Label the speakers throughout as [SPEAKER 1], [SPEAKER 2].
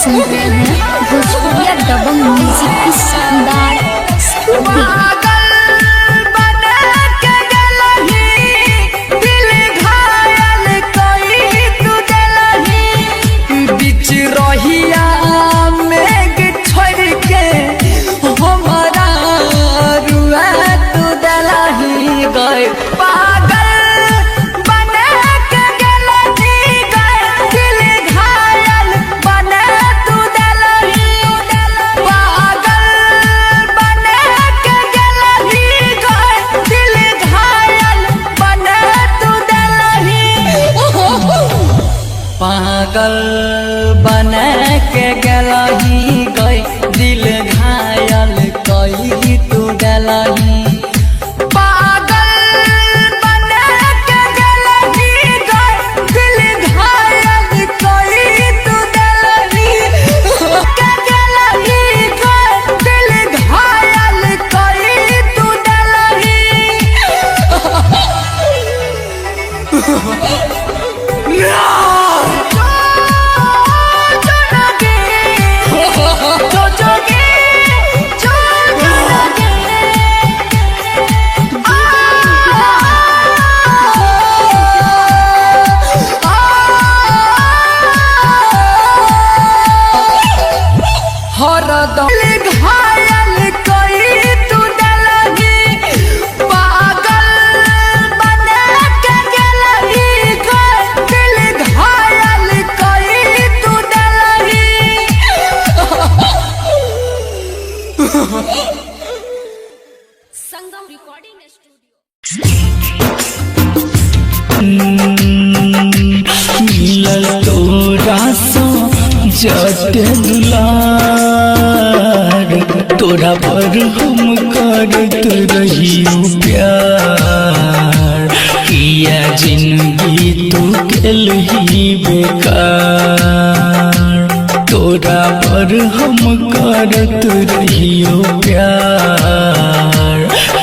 [SPEAKER 1] सुन रहे हैं भोजपुरिया दबंग म्यूजिक की शानदार
[SPEAKER 2] पागल बने के गलही गई दिल घायल कई तू डलही पागल बने के गलही गई दिल घायल कई तू डलही के गलही गई दिल घायल कई तू डलही
[SPEAKER 1] संगम रिकॉर्डिंग स्टूडियो
[SPEAKER 3] मिलल तोरा सो जटे दुलार तोरा पर हम करत रहियो प्यार किया जिंदगी तू केलही बेकार तोरा पर हम करत रहियो प्यार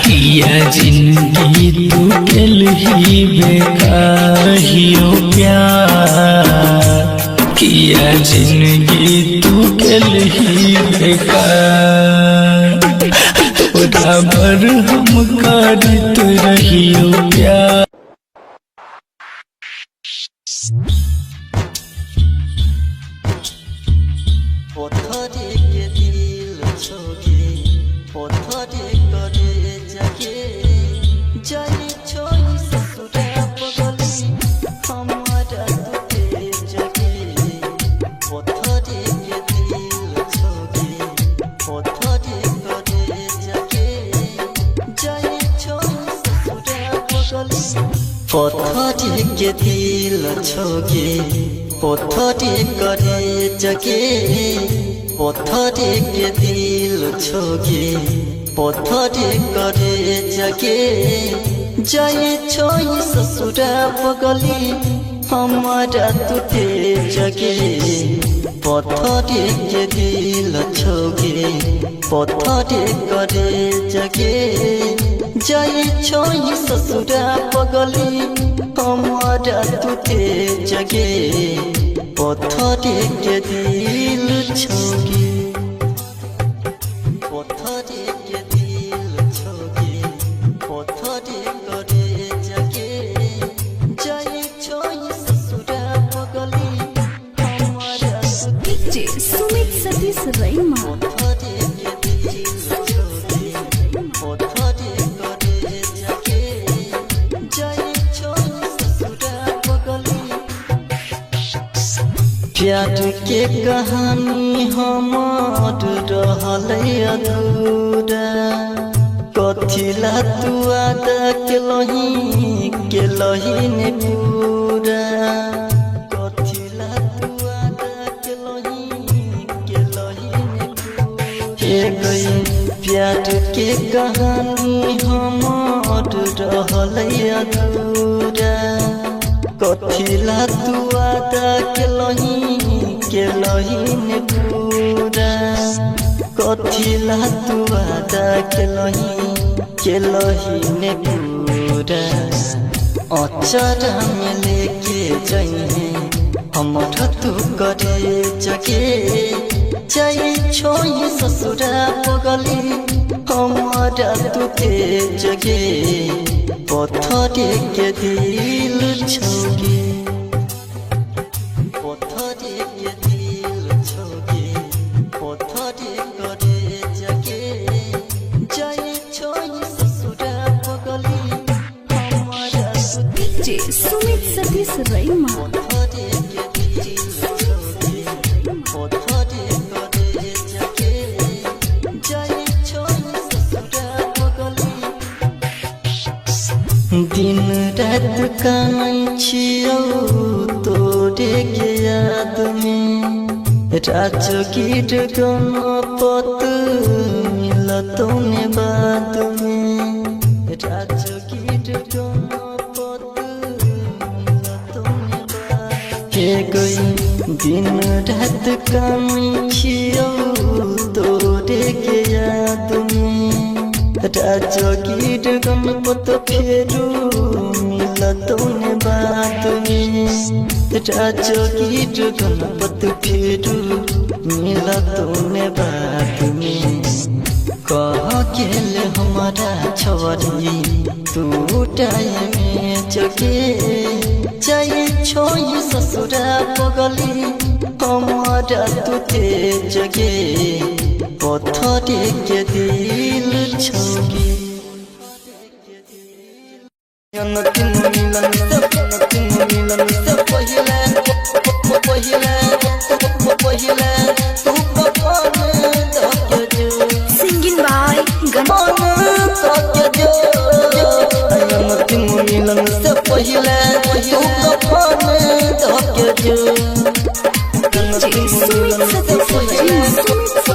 [SPEAKER 3] किया जिंदगी तू केलही बेकार रहियो प्यार किया जिंदगी तू केलही बेकार तोरा पर हम करत रहियो प्यार
[SPEAKER 2] पत्थरे के दिल छोके पत्थरे करे जाके जाई छोई ससुरा पगली हमारा तुके जगे पत्थरे के दिल छोके पत्थरे करे जाके जाई छोई ससुरा पगली पत्थरे के दिल छोके पत्थरे करे जगे पत्थरे के दिल छोगे पत्थरे करे जगे जाए छोई ससुरा पगली हमारा तुते जगे पत्थरे के दिल छोगे पत्थरे करे जगे जाए छोई ससुरा पगली हमारा तुते जगे पत्थरे के दिल छोगे पत्थरे के दिल छोगे पत्थरे करे जगे जाए छोई ससुरा पगली हमारा
[SPEAKER 1] डीजे सुमित सतीश रईमा
[SPEAKER 2] पत्थरे के दिल छोगे पत्थरे करे जगे जाए छोई ससुरा पगली प्यार के कहानी हमार रहल अधूरा कथिला तू आदा केलही ने पूरा कथिला तू आदा केलही ने पूरा गई प्यार के कहानी हमार रहल अधूरा कथिला तू आदा केलही ने पूरा कथिला तू आदा केलही ने पूरा अचरा में लेके जइहे हम ठतु करे जगे जाई छोई ससुरा पगली हमारा तुते जगे पत्थरे के दिल छोगे पत्थरे के दिल छोगे पत्थरे करे जगे जाई छोई ससुरा पगली हमारा
[SPEAKER 1] डीजे सुमित सतीश रैमा
[SPEAKER 2] पत्थरे के दिल छोगे पत्थरे करे जगे जाई छोई ससुरा पगली दिन रात कानै छियौ तोरे के याद में राजगीर गणपत मिलतौ ने बाद में राजगीर गणपत मिलतौ ने बाद हे गई दिन रात कानै छियौ तोरे के याद में राजगीर गणपत फेरू मिलतौ ने बात में राजगीर गणपत फेरू मिलतौ ने बात में कह गेल हमारा छोरी तू टाइम में जगे जाई छोई ससुरा पगली हमारा तुते जगे पत्थरे के दिल छोगे तीन मिलन से पहिले तू कफन धके जो
[SPEAKER 1] सिंगिंग बाय
[SPEAKER 2] तीन मिलन से पहिले तू कफन धके जो
[SPEAKER 1] DJ Sumit Satish Raima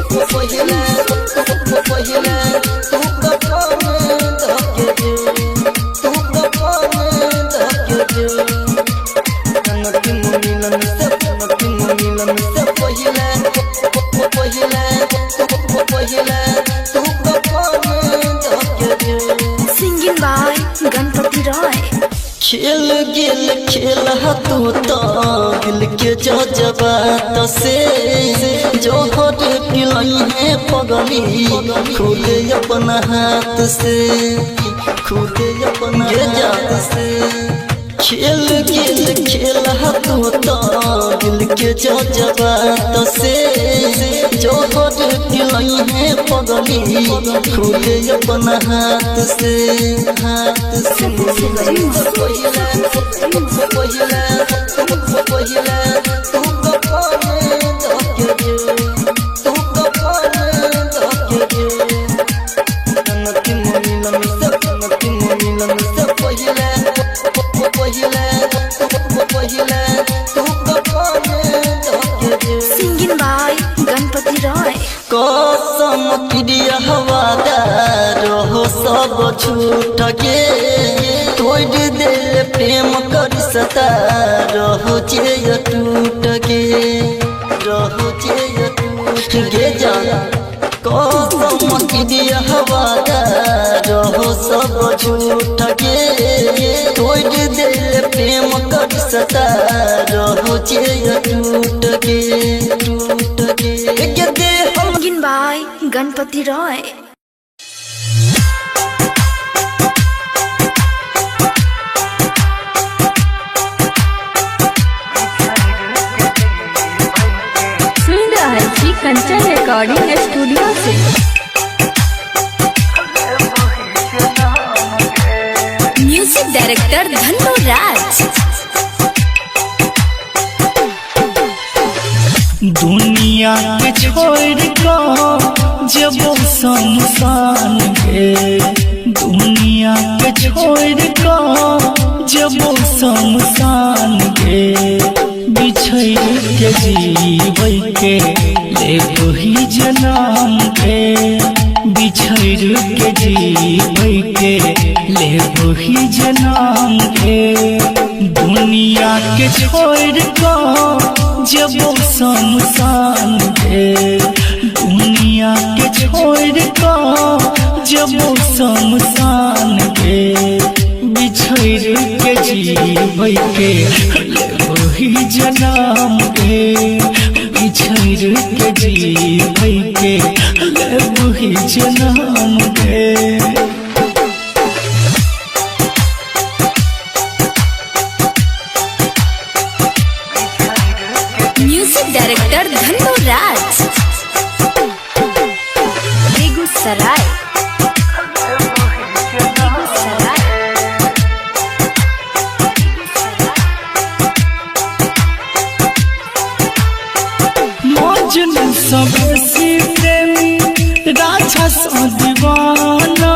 [SPEAKER 1] singing by Ganpati Roy
[SPEAKER 2] खेल गेल खेल तू तो दिल के जज्बात से जो हट पिलाई है पगली खुद अपना हाथ से खुद अपना जात से खेल गेल खेल तू तो दिल के जज्बात से जो हट पिलाई है पगली खुद अपना हाथ से
[SPEAKER 1] सिंगिंग बाय गणपति रॉय
[SPEAKER 2] कसम प्रिय हवादार हो सब छूट के तोड़ दिल प्रेम कर सता रहो जे टूट के रहो जे टूट के जाना कसम प्रिय हवादार हो सब छूट के तोड़ दिल प्रेम कर सता रहो जे टूट के
[SPEAKER 1] सिंगिंग बाय गणपति रॉय सुन रहा है जी कंचन रिकॉर्डिंग स्टूडियो से म्यूजिक डायरेक्टर धनु राज
[SPEAKER 3] दुनिया के छोड़ को जब शमशान के दुनिया के छोड़ को जब शमशान के बिछड़ के जीवै के ले वही जन्म के बिछड़ के जीवै के ले वही जन्म के दुनिया के छोड़ को जब शमशान के दुनिया के छोड़ को जब शमशान के बिछड़ के जीवै के ही जनाम गे बिछड़ के जीवे के लेबू ही जनाम गे।
[SPEAKER 1] म्यूजिक डायरेक्टर धन्नो राज, बेगूसराय।
[SPEAKER 3] मौजन सबसे प्रेमी राजा सा दीवाना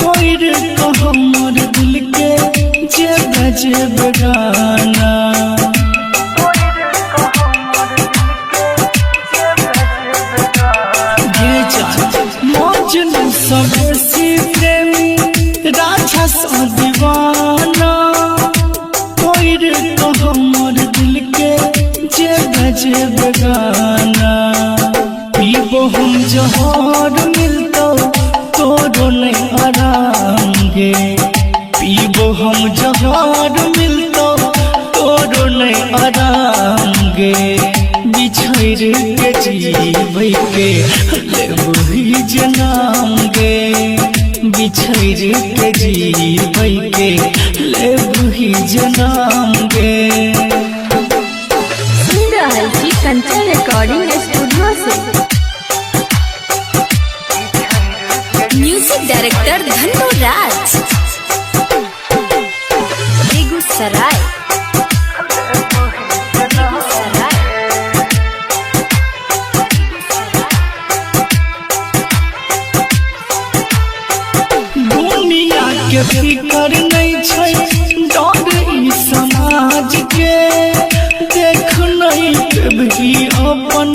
[SPEAKER 3] कोई रे कहो मोर दिल के जेब जेब गाना। मौजन सबसे प्रेमी राजा सा दीवाना कोई रे कहो मोर दिल के जेब जेब गाना। पीबो हम जहर मिलतो तोरो नहीं आराम गे, पीबो हम जहर मिलतो तोरो नहीं आराम गे। बिछड़ के जीवे के लेबू ही जनाम गे, बिछड़ के जीवे के लेबू ही जनाम गे।
[SPEAKER 1] सुन रहल छी कंचन रिकॉर्डिंग स्टूडियो से। म्यूजिक डायरेक्टर धन्नो राज, बेगूसराय।
[SPEAKER 3] दुनिया के फिकर नहीं छै डर ई समाज के, देख नहीं भी अपन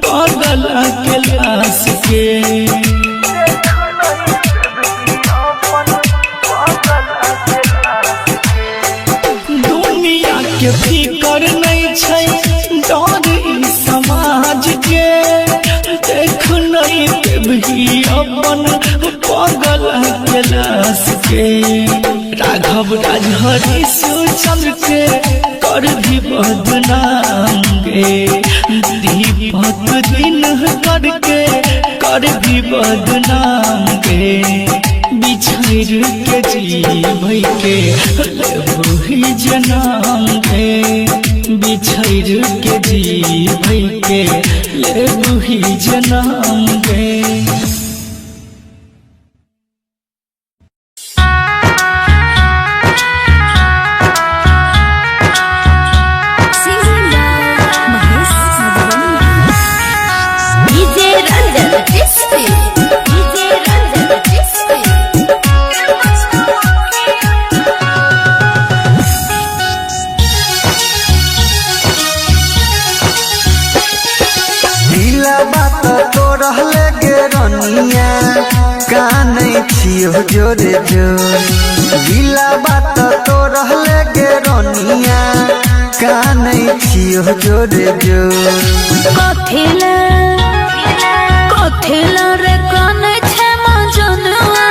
[SPEAKER 3] पागल के लाश के। दुनिया के फिकर नहीं छै डर ई समाज के, देख नहीं भी अपन पागल के लाश के। राघव राजहरी चल के कर भी बदनाम गे, दीपक दिन करके कर भी बदनाम गे। बिछड़ के जीवे के लेबू ही जनाम गे, बिछड़ के जीवे के लेबू ही जनाम गे।
[SPEAKER 2] जोरे जोर गिला बात तो रहले गे रोनिया कानै छियो जोरे जोर।
[SPEAKER 1] कथिला कथिला रे कानै छै मजनुआ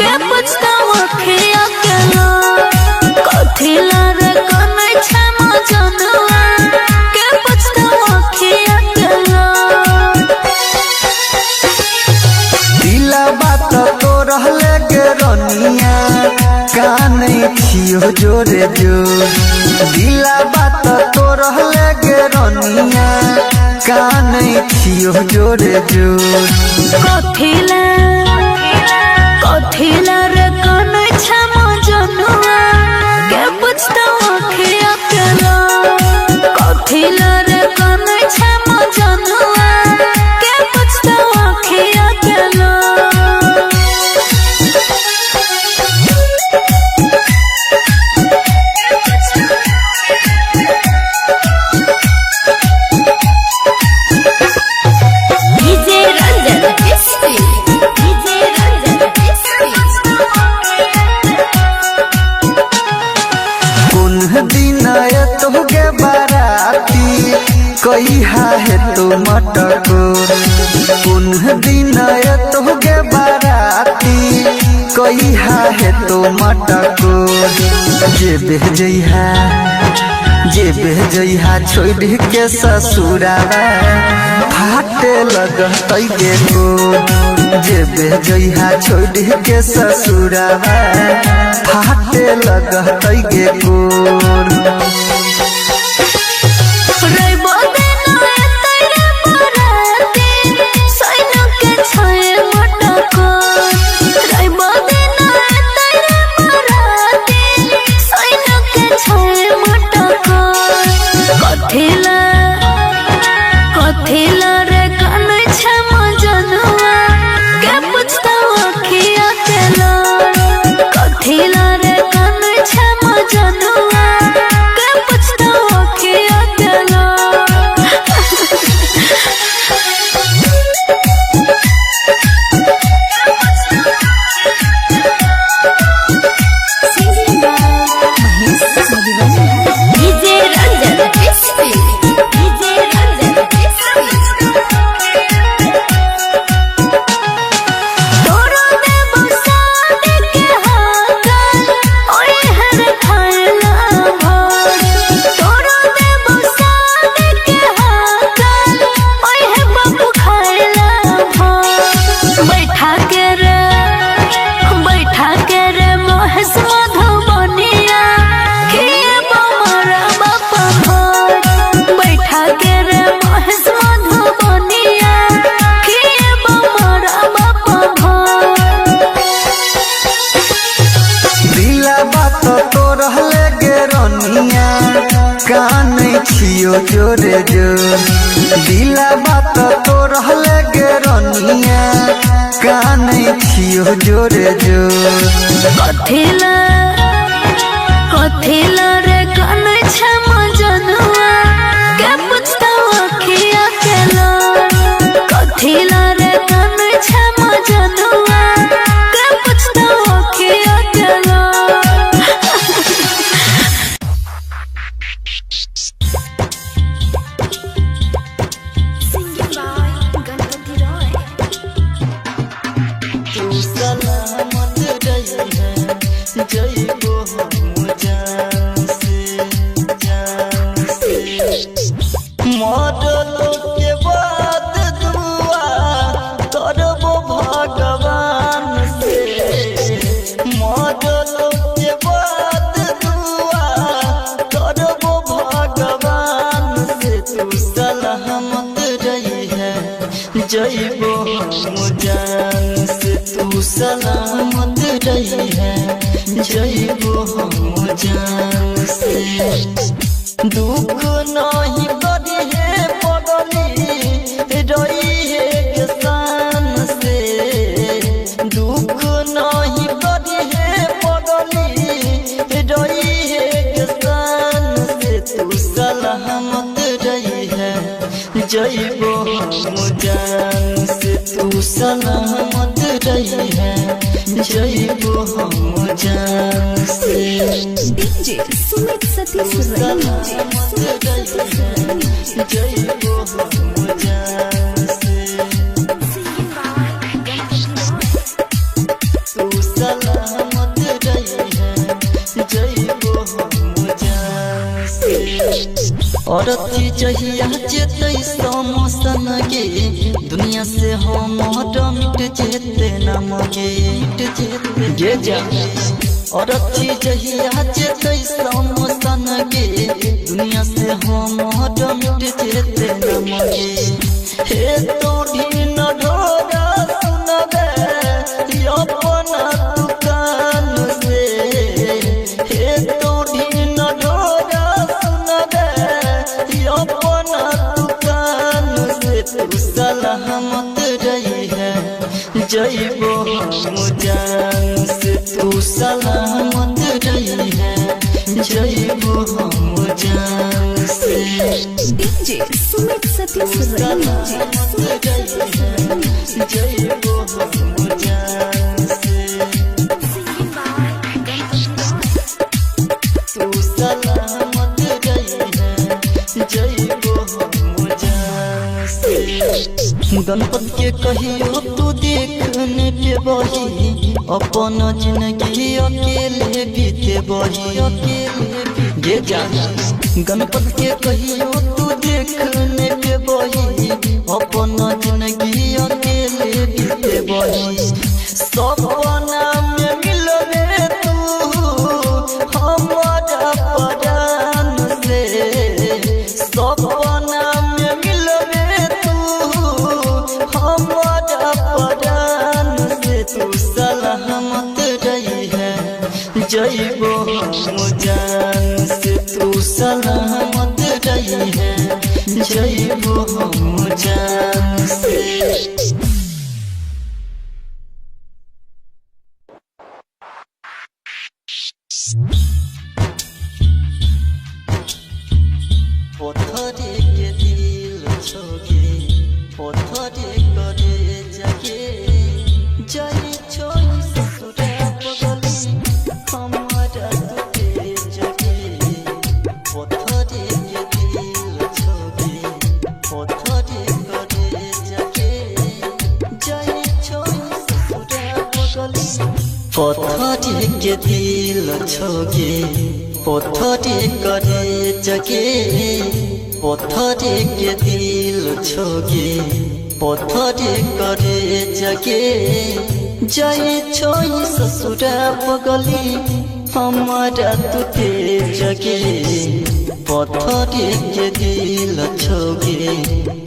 [SPEAKER 1] के पुछतावा के अकेला। कथिला रे कानै छै मजनुआ के पुछतावा के अकेला।
[SPEAKER 2] दिला बात तो रहले गे रोनिया कानै छियो जोरे जोर। दिला बात तो रहले गे रोनिया कानै छियो जोरे जोर।
[SPEAKER 1] कथिला कथिला रे कानै छै मजनुआ के पुछतावा के अकेला। कथिला रे कानै छै मजनुआ के पुछतावा के अकेला।
[SPEAKER 2] कहिया है तो मटको पुनः दिन तो गे बाराती कहिया है तो मटको जे बेजैहा जे बेजइहा छोड़ के ससुरावा फाटे लगतै गे गोर जे बेजइहा छोड़ के ससुरावा फाटे लगतै गे गोर जोरे जोर दिला बात तो रहले गे रनिया कानै छियो जोरे जोर
[SPEAKER 1] कथिला रे कानै छ मजनुआ के पुछता अखिया के लोर कथिला रे कानै छ मजनुआ के पुछता अखिया के लोर
[SPEAKER 3] जइबो हम जान से तू सलामत रही है जइबो हम जान से दुख नहीं करी है पगली रही है किसान से दुख नहीं करी है पगली रही है किसान से तू सलामत रही है जइबो हम जान से तू सलामत रही है जइबो हम जान से
[SPEAKER 1] डीजे सुमित सतीश
[SPEAKER 3] सलामत रही है जइबो हम जान से तू सलामत रही है जइबो हम जान से औरती जहिया जेतै समसन गे दुनिया से हम मिट जेते नाम गे गे जा औरती जहिया जेतै समसन गे दुनिया से हम मिट जेते नाम गे हे तो ढीन ढोरा सुनबे अपना दुकान से हे तो ढीन ढोरा सुनबे अपना दुकान से तू सलामत रही है जइबो हम जान से तू सलामत रही है जइबो हम जान से
[SPEAKER 1] डीजे सुमित सतीश
[SPEAKER 3] सलामत रही है जइबो हम जान से तू सलामत रही है जइबो हम जान से गणपत के कहियो तू देखने पे बही अपन जिंदगी अकेले बीते बही अकेले गे जा गणपत के कहियो तू देखने के बही अपन जिंदगी अकेले बीते बही सपना में मिलने तू हमारा परान से सपना में मिलने तू हमारा परान से तू सलामत रही है जइबो हम जान से तू सलामत रही है जइबो हम जान से पत्थरे के दिल छोगे पत्थरे करे जगे जाई छोई ससुरा बगली हमारा तुते जगे पत्थरे के दिल छोगे पत्थरे करे जगे जाई छोई ससुरा बगली पत्थरे के दिल छोगे पत्थरे करे जगे पत्थरे के दिल छोगे पत्थरे करे जगे जाए छोई ससुरा बगली हमारा तुते जगे पत्थरे के दिल छोगे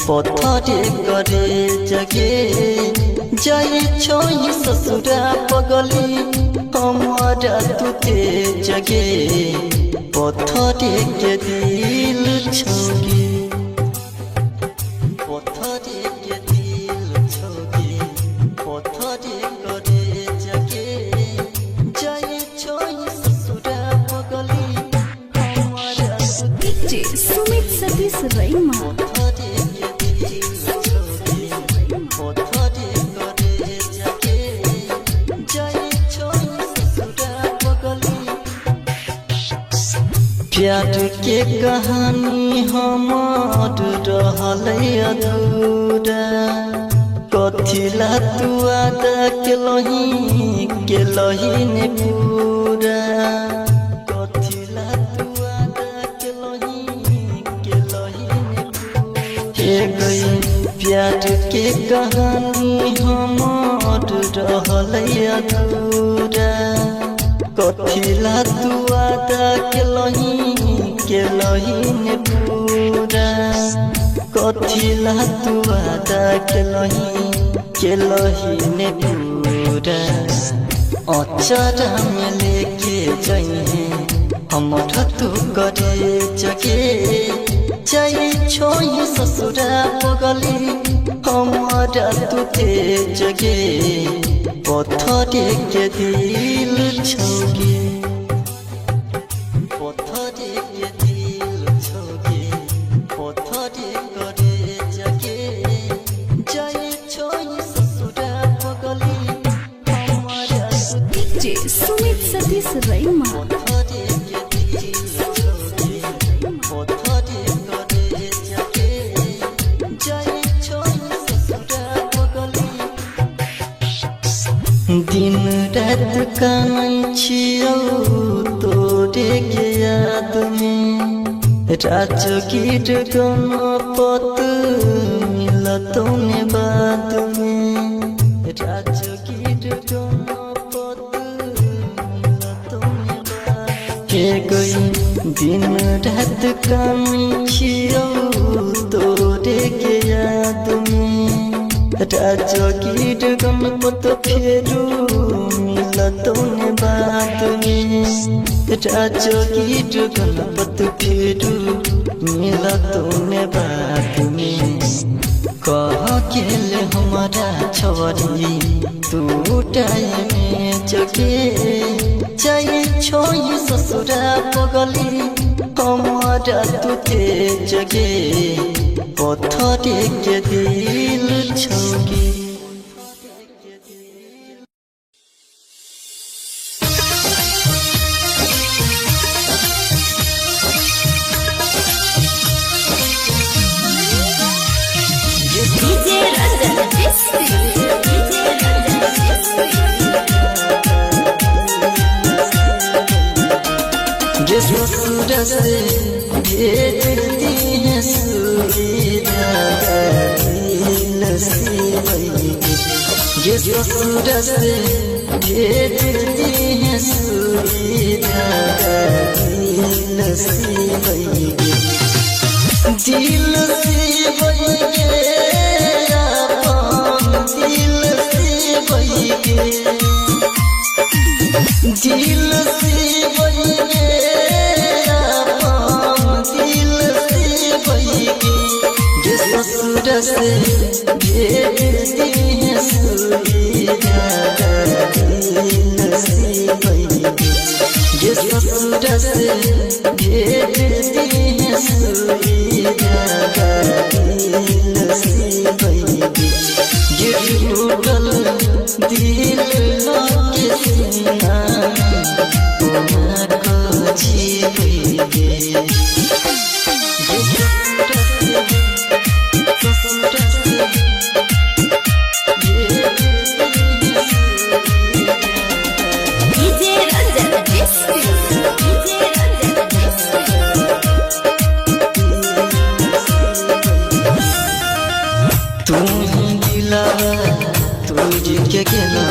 [SPEAKER 3] पत्थरे करे जगे जाए छोई ससुरा बगली हमारा तुते जगे पत्थरे के दिल छोगे पत्थरे के दिल छोगे पत्थरे करे जगे जाए छोई ससुरा बगली हमारा
[SPEAKER 1] डीजे सुमित सतीश रईमा
[SPEAKER 3] पत्थरे के दिल छोगे पत्थरे करे जगे जाए छोई ससुरा बगली प्यार के कहानी हमार रहल अधूरा कथिला तू आदा के लही ने पूरा कथिला तू आदा के लही ने पूरा गई प्यार के कहानी हमार रहल अधूरा कथिला तू आदा के लही ने पूरा कथिला तू आदा के लही ने पूरा अचारा में लेके जाइए हमरा तू करे जगे जाए छोई ससुरा बगली हमारा तुते जगे पत्थरे के दिल छोगे पत्थरे के दिल छोगे पत्थरे करे जगे जाए छोई ससुरा बगली हमारा
[SPEAKER 1] डीजे सुमित सतीश रईमा
[SPEAKER 3] पत्थरे के दिल छोगे पत्थरे करे जगे जाए छोई ससुरा बगली दिन रात कानै छियौ तोरे के याद में राजगीर गणपत मिलतौ ने बाद में राजगीर गणपत मिलतौ ने बाद के गई दिन रात कानै छियौ तोरे के याद में राजगीर गणपत फेरू मिलतौ ने बाद में राजगीर गणपत फेरू मिलतौ ने बाद में कह गेल हमारा छवरी तू टाइम में जगे जाए छोई ससुरा बगली हमारा तुते जगे पत्थरे के दिल छोगे ससुर से भेज दी है सुविधा नसीब ये ससुर से भेज दी है सुविधा नसीब दिल से बहिगे अपन दिल से बहिगे दिल से बहिगे अपन दिल से बहिगे ये ससुर से भेज दी है सुविधा नसीब ये ससुर से भेज दी है सुविधा नसीब ये टूटल दिल के सीना को जीवेंगे
[SPEAKER 1] डीजे रंजन डीजे रंजन
[SPEAKER 3] तू ही दिलावा तुझ के गेला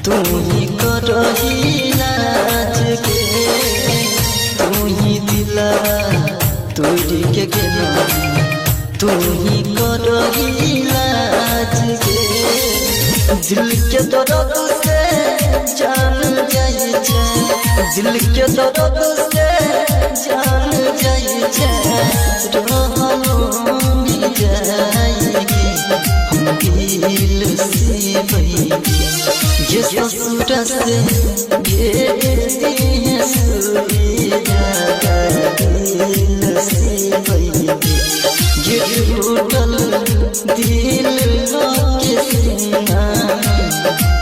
[SPEAKER 3] तू ही करही लाज के तू ही दिलावा तुझ के गेला तू ही करही लाज के दिल के दर्द से जान जाए छे दिल के दर्द से जान जाए छे रहलो मिल जाएगी हम दिल से बहेगी ये ससुर से भेज दी है सुविधा नसीब ये टूटल दिल के सीना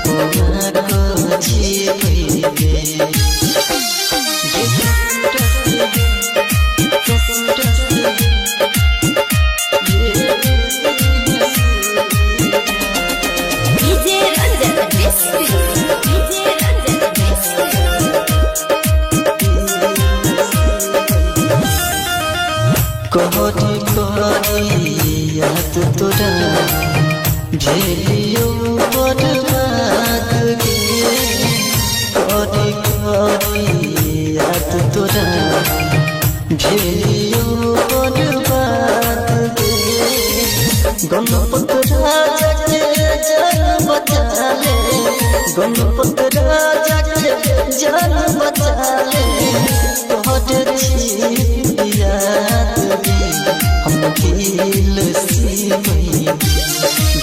[SPEAKER 3] को जीवेंगे
[SPEAKER 1] डीजे रंजन डीजे रंजन
[SPEAKER 3] कोहरी कोहरी याद तोरा झेलियो बर्बाद के कोहरी कोहरी याद तोरा झेलियो बर्बाद के गणपत राजा के जान बचा ले गणपत राजा के जान बचा ले तोहर याद हम दिल से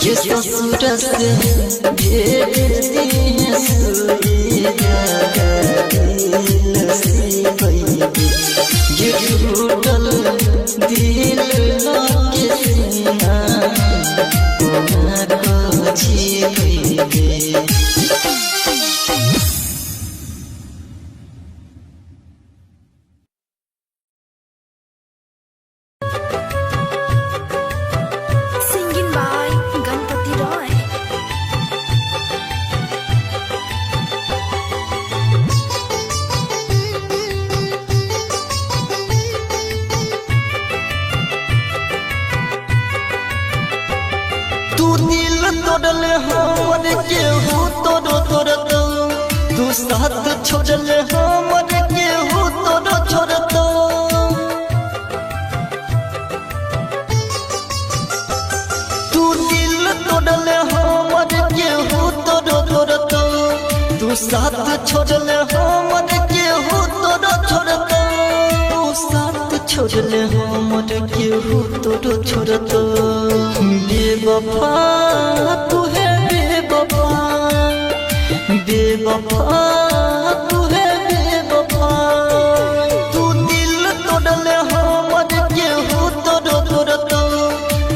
[SPEAKER 3] ये ससुर से भेज दी है सुविधा नसीब ये टूटल दिल के सीना को जीवेंगे
[SPEAKER 1] Singing by Ganpati Roy.
[SPEAKER 3] तू दिल तोड़ल हमर केहू तोड़ो तोड़तो तू साथ छोड़ल हमर केहू तोड़ो छोड़तो तू दिल तोड़ल हमर केहू तोड़ो तोड़तो तू साथ छोड़ल हमर केहू तोड़ो छोड़तो तू साथ छोड़ल हमर केहू तोड़ो छोड़तो बेवफा तू है बेवफा बेवफा तू है बेवफा तू दिल तोड़ल हमर केहू तोड़ो तोड़तो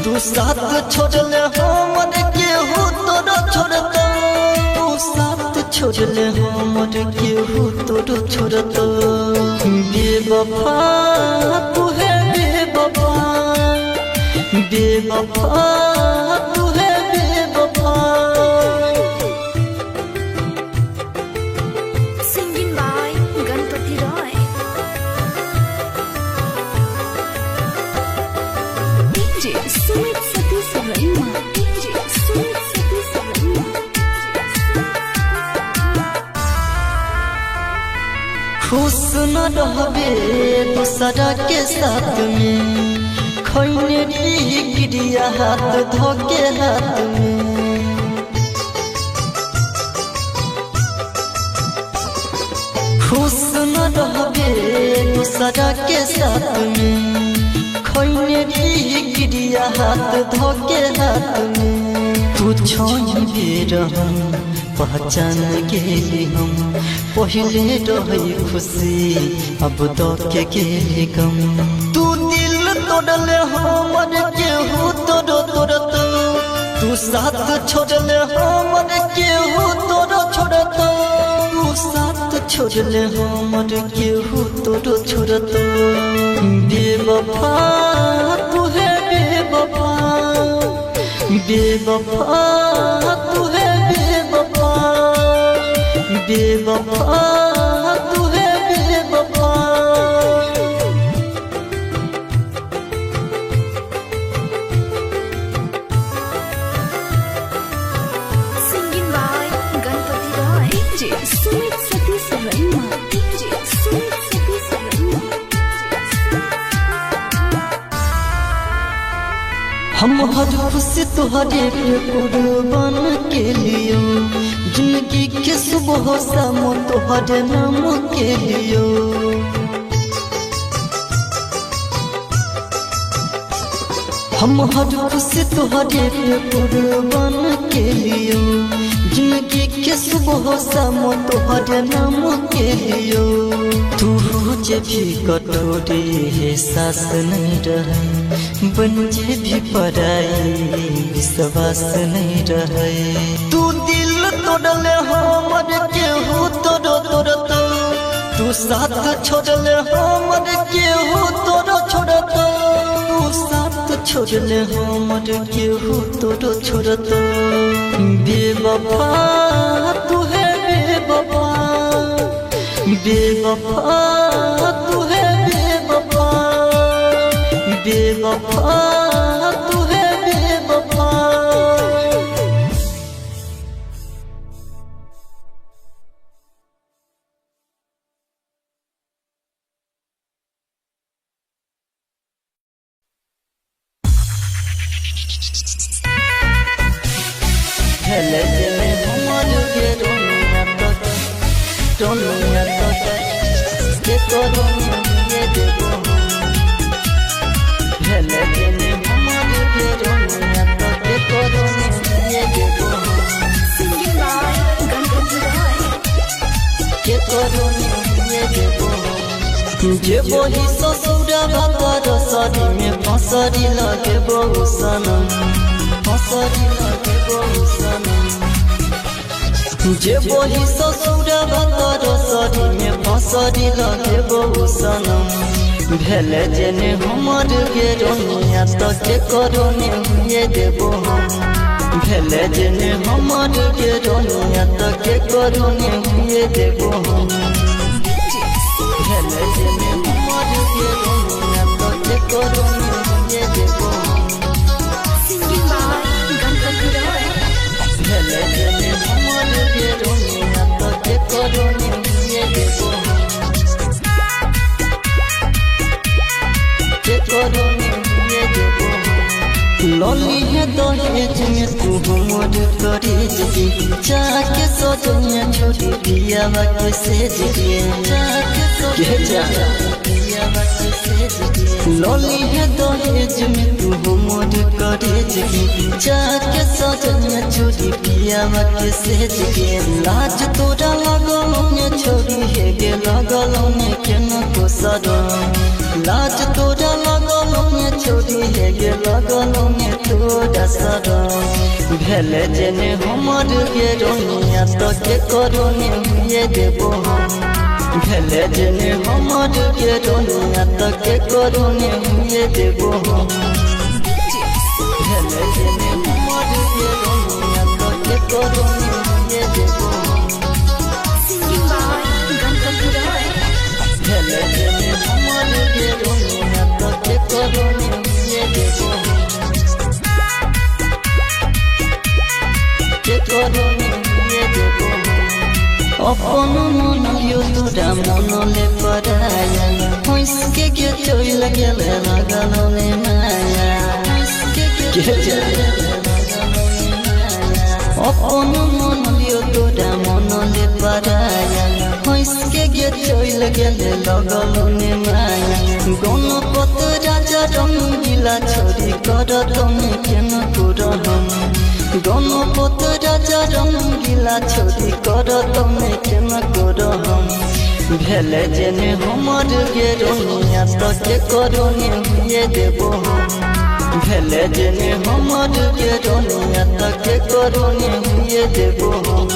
[SPEAKER 3] तू साथ छोड़ल हमर केहू तोड़ो छोड़तो तू साथ छोड़ल हमर केहू तोड़ो छोड़तो बेवफा तू है बेवफा बेवफा तू है बेवफा
[SPEAKER 1] Singing by Ganpati Roy.
[SPEAKER 3] खुश न रहबे दूसरा के साथ में खैने गिरिया हाथ धोके हाथ में खुश न रहबे दूसरा के साथ में खैने गिरिया हाथ धोके हाथ में तू छोड़ बेर हम पहचान गेली हम पहले रही खुशी अब तो के गेली गम तू दिल तोड़ले हमर केहू तोड़ तोड़ तू साथ छोड़ले हमर केहू तोड़ छोड़ तू साथ छोड़ले हमर केहू तोड़ छोड़ बेवफा तू है बेवफा बेवफा तू है बेवफा बेवफा तू है बेवफा
[SPEAKER 1] Singing by Ganpati Roy. DJ Sumit Satish Rema. DJ Sumit Satish Rema.
[SPEAKER 3] हम हर खुशी तुहरे पे कुर्बान के लियो जिंदगी के सुबह शाम तुहरे नाम के लियो हम हर खुशी तुहरे पे कुर्बान के लियो जिंदगी के सुबह शाम तुहरे नाम के लियो तू जब भी कटोरे है सास नहीं रहे बंजे भी पराई विश्वास नहीं रहे तू दिल तोड़ले हमर केहू तोड़ तोड़ तू साथ छोड़ले हमर केहू तोड़ छोड़ तू साथ छोड़ले हमर केहू तोड़ छोड़ बेवफा तू है बेवफा बेवफा तू है बेवफा बेवफा तू है बेवफा हेले जले हमार के रोनिया तो के करो ये देखो हेले जले हमार के रोनिया तो के करो ये देखो
[SPEAKER 1] Singing by Ganpati Roy.
[SPEAKER 3] के करो ये देखो जे वही ससुरा बात रसरी में फसरी लगे बहु सनम फसरी लगे बहु सनम जे वही ससुरा बात रसरी में फसरी लगे बहु सनम भेले जेने हमर के रोनिया तो के करोने हुए देबो हम भेले जेने हमर के रोनिया तो के करोने हुए देबो हम भेले जेने हमर के रोनिया तो के करोने हुए देबो हम
[SPEAKER 1] Singing by Ganpati Roy.
[SPEAKER 3] भेले जेने हमर के रोनिया तो के करोने हुए देबो हम के करोने हुए देबो हम लौली है दहेज में तू हमर करेज की जाके सजनिया छोड़ी पिया के सेज के जाके सजनिया पिया के सेज के लौली है दहेज में तू हमर करेज की जाके सजनिया छोड़ी पिया के सेज के लाज तोरा लगल में छोड़ी है गे लगल में केना को सदम लाज तोरा लगल में छोड़ी है गे लगल में तोरा सदम भेले जेने हमर के रोनिया तो के करोने हुए देबो हम भेले जेने हमर के रोनिया तो के करोने हुए देबो हम भेले जेने हमर के रोनिया तो के करोने हुए देबो हम
[SPEAKER 1] Singing by Ganpati Roy.
[SPEAKER 3] भेले जेने हमर के रोनिया तो के करोने हुए देबो हम के करोने हुए देबो हम अपन मन लियो तोरा मनले पराया होइसके के चोइल गेले लगलने माया अपन मन लियो तोरा मनले पराया होइसके के चोइल गेले लगलने माया गणपत राजा रंगीला छोरी कर तमे केन करहम गणपत राजा रंगीला छोरी कर तमे केन करहम भेले जेने हमर गेरोनिया तके करोने हुए देबो हम भेले जेने हमर गेरोनिया तके करोने हुए देबो हम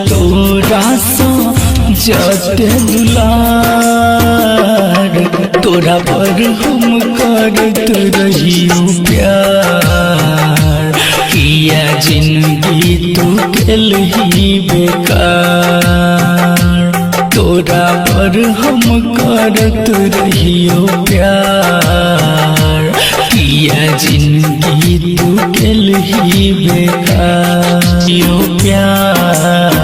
[SPEAKER 4] तोरा सो जते दुलार तोरा पर हम करत रहियो प्यार किया जिंदगी तू खेलही बेकार तोरा पर हम करत रहियो प्यार किया जिंदगी तू खेलही बेकार प्यार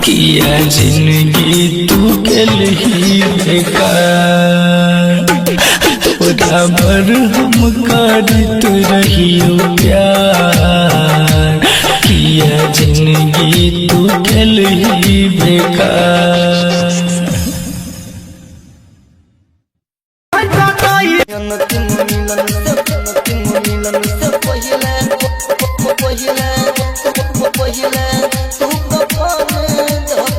[SPEAKER 4] किया जिंदगी तू खेलही बेकार तोरा पर हम करत रहियो प्यार किया जिंदगी तू खेलही बेकार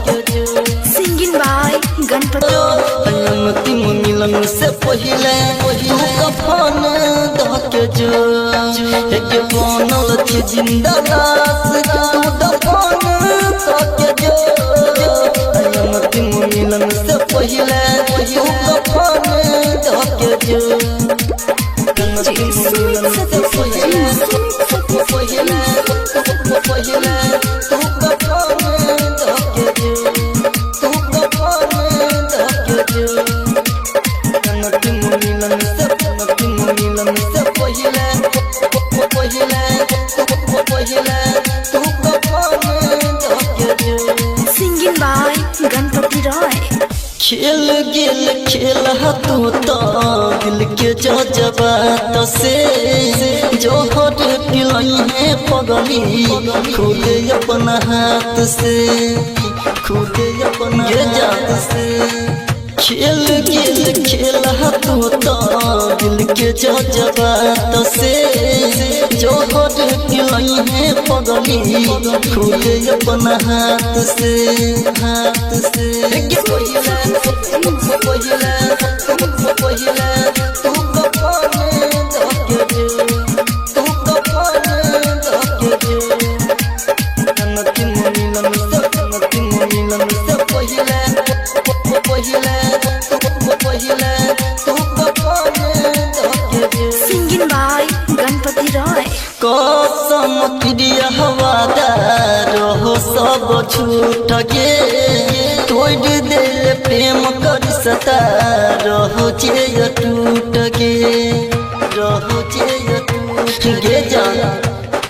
[SPEAKER 1] Singing by Ganpati
[SPEAKER 3] मिलन से पहिले तू कफन धके जो एक बनल थी जिंदा लाश तू दफन धके जो मिलन से पहिले तू कफन धके जो मिलन से पहिले तू कफन धके जो
[SPEAKER 1] Singing by Ganpati Roy
[SPEAKER 3] खेल गेल खेल तू तो दिल के जज्बात से जोहर पिलाई है पगली खुद अपना हाथ से खुद अपना जात से खेल गेल खेल तू तो दिल के जज्बात से जोहर पिलाई है पगली खुद अपना हाथ से
[SPEAKER 1] Singing by Ganpati Roy
[SPEAKER 3] कसम क्रिया हवादार हो सब छूट गे तोड़ दे प्रेम कर सतार हो जे टूट गे रहो जे टूट गे जाना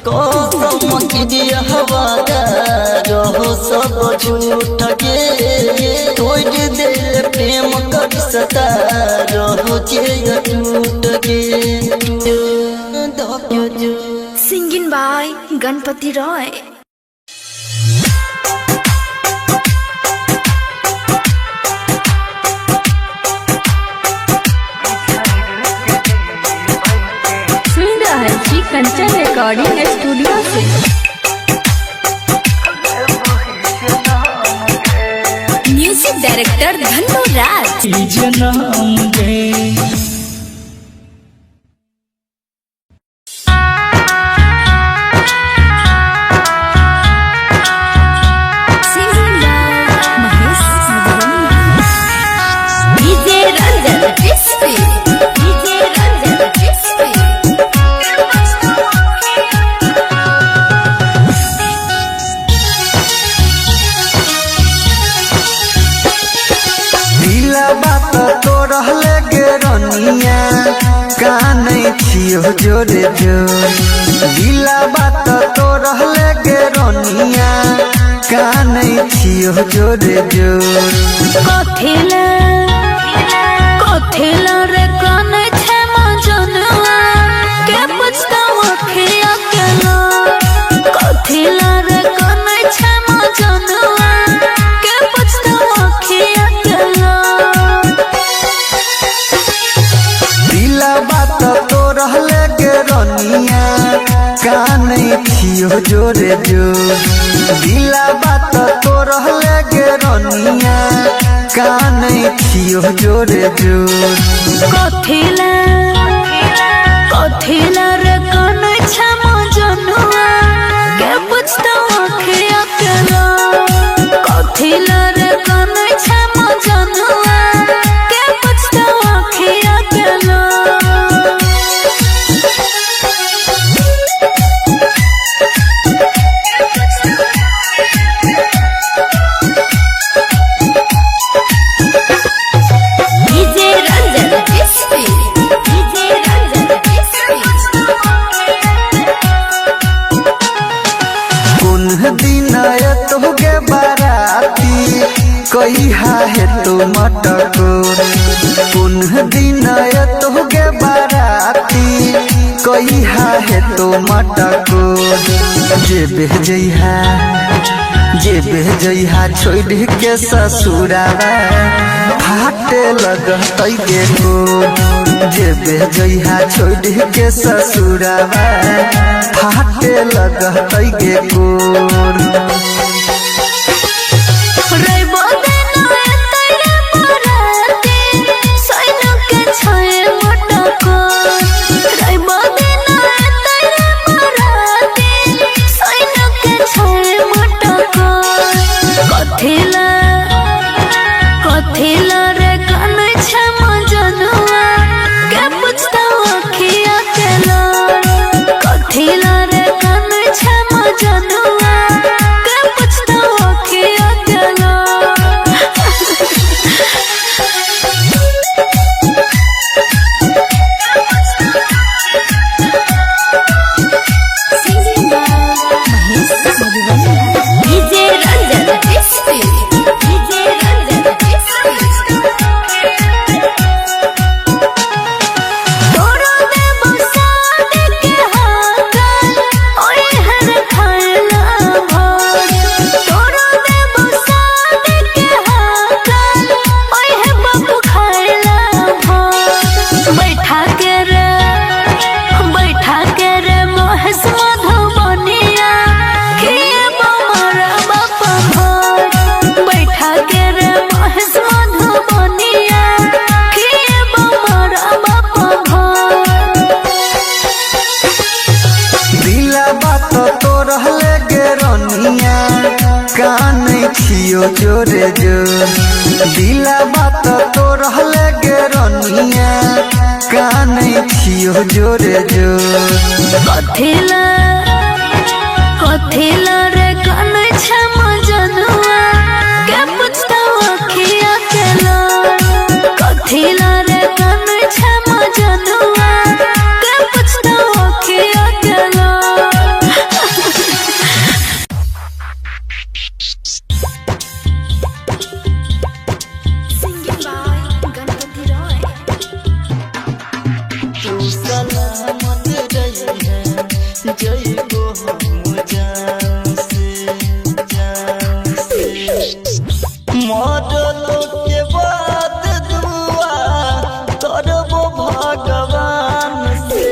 [SPEAKER 3] कसम क्रिया हवादार हो सब छूट गे तोड़ दे प्रेम कर सतार हो जे टूट गे
[SPEAKER 1] Singing by Ganpati Roy
[SPEAKER 5] सुन रहा है जी कंचन रिकॉर्डिंग स्टूडियो से
[SPEAKER 1] म्यूजिक डायरेक्टर धन्नो राज
[SPEAKER 4] जन्म दे
[SPEAKER 1] Singing by Mahesh Madhurani DJ Ranjan Crispy DJ Ranjan Crispy
[SPEAKER 2] दिला बात तो रहले गे रनिया कान छियो जोरे जोर दिला बात तो रह छियो जोरे जोर
[SPEAKER 1] कथिला रे काने छे मजनुआ के पछतावा खिया के लो कथिला रे काने छे मजनुआ के पछतावा खिया के लो
[SPEAKER 2] दिला बात तो रहले के रनिया काने छियो जोरे जोर दिला बात तो रहले के रनिया काने छियो जोरे जोर
[SPEAKER 1] कथिला रे काने छे मजनुआ के पछतावा खिया के लो कथिला रे काने छे मजनुआ के पछतावा खिया के लो डीजे रंजन एसपी
[SPEAKER 2] कौन दिन तो के बाराती कई है तो मटकोर कौन दिन तो के बाराती कई है तो मटकोर जे बेजइहा छोड़ के ससुरावा फाटे लगतै के को जे बेजइहा छोड़ के ससुरावा फाटे लगतै के को
[SPEAKER 1] रइबो देना तेरे बराती सैनो के छए मटको रइबो देना तेरे बराती सैनो के छए मटको कथिला रे काने छे मजनुआ के पछतावा खिया के लो कथिला रे काने छे मजनुआ के पछतावा खिया के लो डीजे रंजन एसपी तोरो दे बसाद के हाकल ओए हर खाना भोर तोरो दे बसाद के हाकल ओए है बाबू खाना भोर बैठा के रे मोहस मधुबनिया किए बमरा बापा भोर बैठा के रे मोहस मधुबनिया किए बमरा बापा भोर
[SPEAKER 2] दिला बात तो रहले के रनिया काने छियो जोरे जोर दिला बात तो रहले के रनिया काने छियो जोरे जोर
[SPEAKER 1] कथिला रे काने छे मजनुआ के पछतावा खिया के लो कथिला रे काने छे मजनुआ के पछतावा खिया के लो सिंगिंग बाय गणपति रॉय
[SPEAKER 3] तू सलामत रही है जइबो हम जान से मरलो के बाद दुआ करबो भगवान से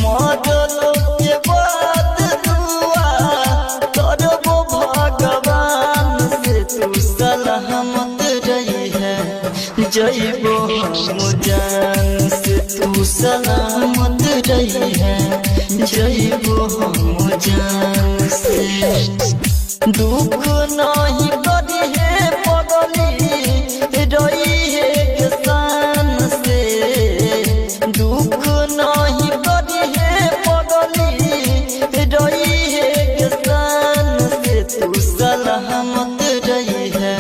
[SPEAKER 3] मरलो के बाद दुआ करबो भगवान से तू सलामत रही है जइबो हम जान से तू सलामत रही है जइबो हम जान से दुख नहीं करी है पगली रही है किसान से दुख नहीं करी है पगली रही है किसान से तू सलामत रही है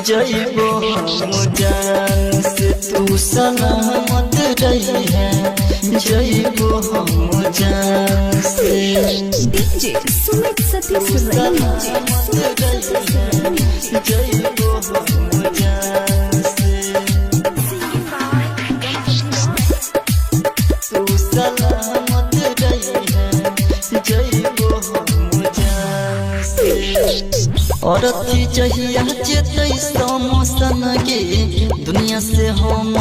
[SPEAKER 3] जइबो हम जान से तू सलामत रही है जइबो हम जान से
[SPEAKER 5] डीजे सुमित सतीश रैना
[SPEAKER 3] जइबो हम जान से तू सलामत रही है जइबो हम जान से औरती जहिया जेतै समोसन गे दुनिया से हम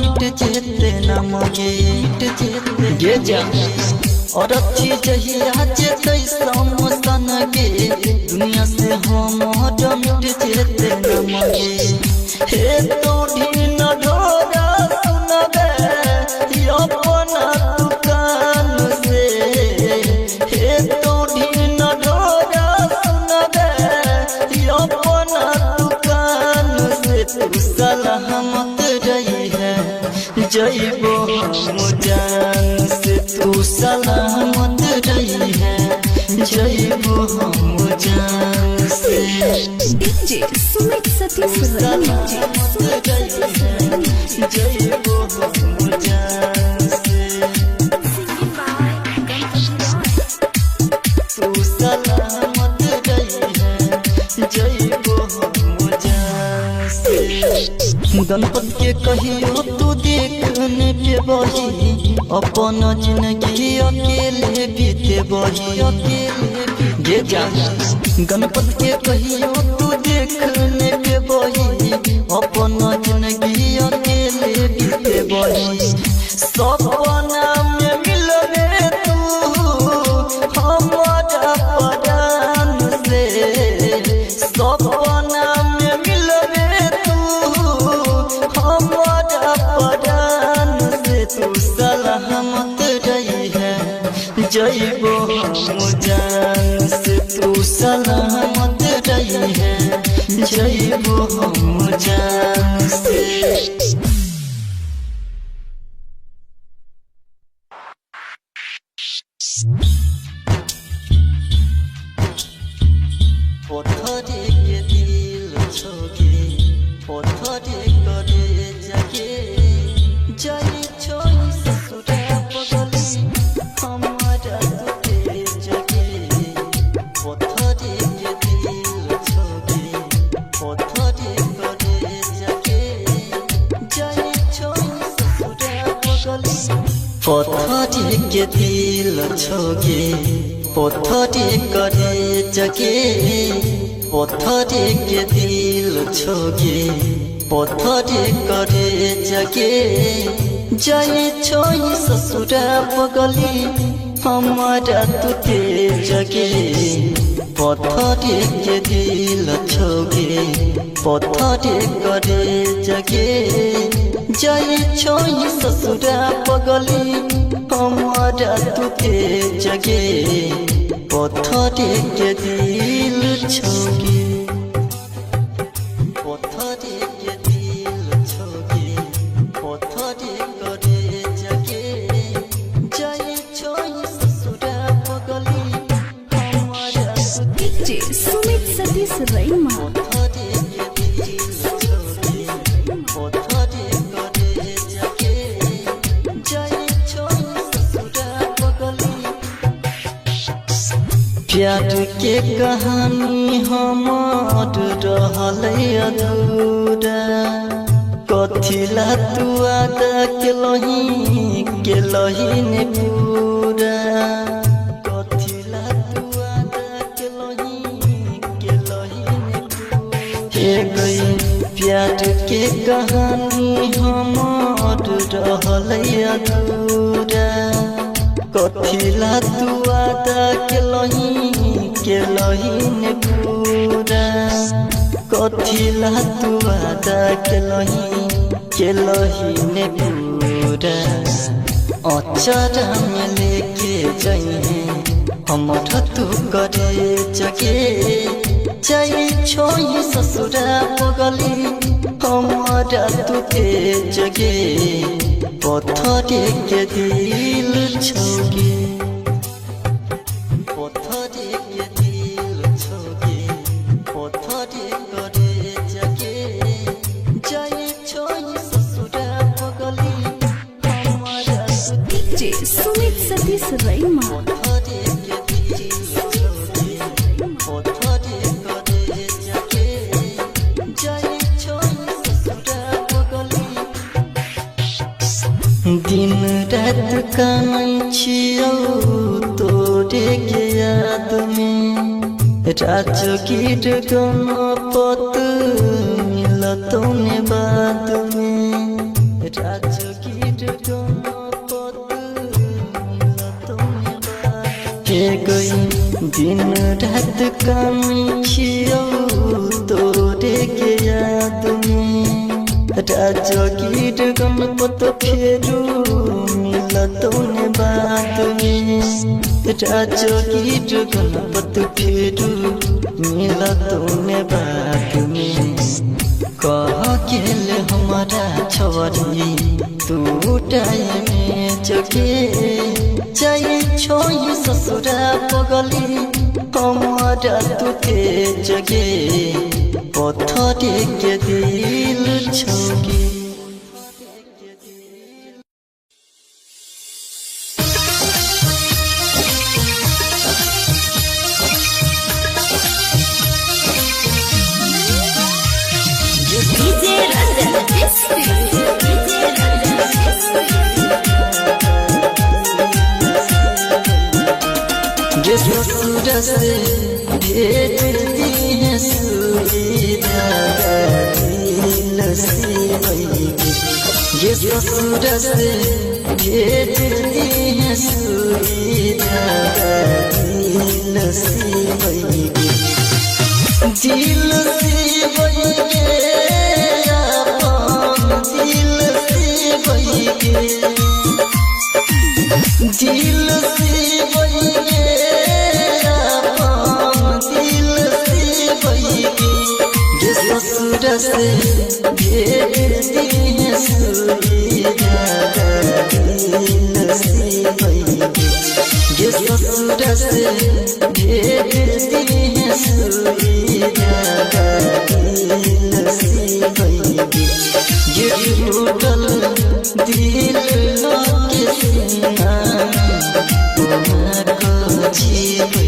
[SPEAKER 3] मिट जेते नमगे मिट जेते गे जा औरती जहिया जेतै समोसन गे दुनिया से हम मिट जेते नमगे हे तोड़ी न ढोरा सुनबे अपना दुकान से हे तोड़ी न ढोरा सुनबे अपना दुकान से तू सलामत रही है जइबो हम जान से तू सलामत रही है जइबो हम जान से
[SPEAKER 5] डीजे सुमित सतीश रैना
[SPEAKER 3] जइबो हम जान से तू सलामत रही है जइबो हम जान से गणपत के कहियो तू देखने पे बही अपन जिंदगी अकेले बीते बही अकेले गे जा गणपत के कहियो तू देखने पे बही अपन जिंदगी अकेले बीते बही सपना में मिलबे तू हमारा परान से सपना में मिलबे तू हमारा परान से तू सलामत रही है जइबो हम जान से तू सलामत रही है जइबो हम जान से पत्थरे के दिल छोगे पत्थरे करे जगे जाई छोई ससुरा पगली हमारा तुते जगे पत्थरे के दिल छोगे पत्थरे करे जगे जाई छोई ससुरा पगली पत्थरे के दिल छोगे पत्थरे करे जगे पत्थरे के दिल छोगे पत्थरे करे जगे जाए छोई ससुरा पगली हमारा तुते जगे पत्थरे के दिल छोगे पत्थरे करे जगे जाए छोई ससुरा पगली हमारा तुते जगे पत्थरे के दिल छोगे पत्थरे के दिल छोगे पत्थरे करे जगे जाए छोई ससुरा पगली हमारा
[SPEAKER 5] डीजे सुमित सतीश रैना
[SPEAKER 3] पत्थरे के दिल छोगे पत्थरे करे जगे जाए छोई ससुरा पगली प्यार के कहानी हमार रहल अधूरा कथिला तू आदा के लही ने पूरा कथिला तू आदा के लही ने पूरा गई प्यार के कहानी हमार रहल अधूरा कथिला तू आदा के लही ने पूरा कथिला तू आदा के लही ने पूरा अचारा में लेके जाइए हमर तू करे जगे जाई छोई ससुरा पगली हमारा तुते जगे पत्थरे के दिल छोगे पत्थरे के दिल छोगे पत्थरे करे जगे जाई छोई ससुरा पगली हमारा
[SPEAKER 5] डीजे सुमित सतीश रैना
[SPEAKER 3] पत्थरे के कानै छियौ तोरे के याद में राजगीर गणपत मिलतौ ने बाद में राजगीर गणपत मिलतौ ने बाद के गई दिन रात कानै छियौ तोरे के याद में राजगीर गणपत फेरू मिलतौ ने बाद में राजगीर गणपत फेरू मिलतौ ने बाद में कह गेल हमारा छवरी तू टाइम जगे जाई छोई ससुरा पगली हमारा तू जगे पत्थरे के दिल छगे ससुर से भेज दी है सुविधा दिल से ये ससुर से भेज दी है सुविधा दिल से दिल से बहिगे अपन दिल से बहिगे दिल से बहिगे ससुर से भेज दी है सुविधा दिल से ये ससुर से भेज दी है सुविधा दिल से ये टूटल दिल के सीना को जीवे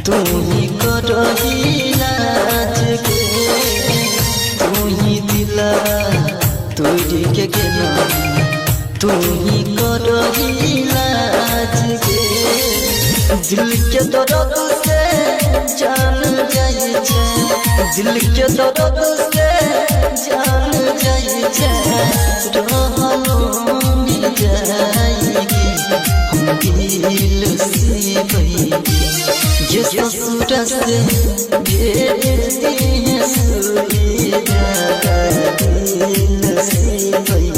[SPEAKER 3] तू ही करही लाज के तू ही दिला तोड़ी के गेला तू ही करही लाज के दिल के दर्द से जान जाई छे दिल के दर्द से जान जाई छे रहलो मिल जाएगी हम दिल से बही ये ससुर से भेज दी है सुविधा दिल से बही